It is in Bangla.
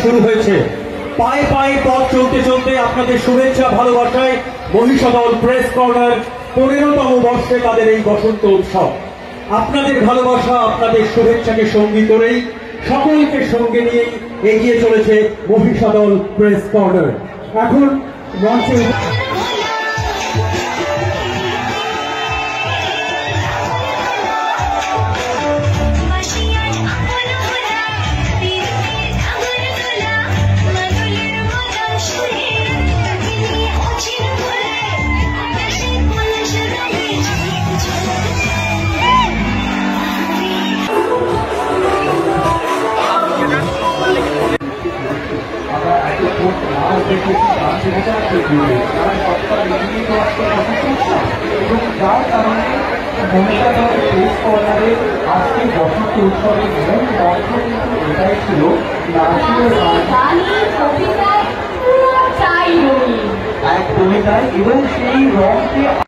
শুরু হয়েছে। পায়ে পায়ে পথ চলতে চলতে আপনাদের শুভেচ্ছা ভালোবাসায় মহিষাদল প্রেস কর্নার 15তম বর্ষে তাদের এই বসন্ত উৎসব। আপনাদের ভালোবাসা আপনাদের শুভেচ্ছাকে সঙ্গী করেই সকলকে সঙ্গে নিয়ে এগিয়ে চলেছে মহিষাদল প্রেস কর্নার। এখন মঞ্চে যার কারণে মহিষাদল প্রেস কর্নারের আজকে বসন্ত উৎসবের মূল মন্ত্র কিন্তু এটাই ছিল একদমই তাই, এবং সেই রঙকে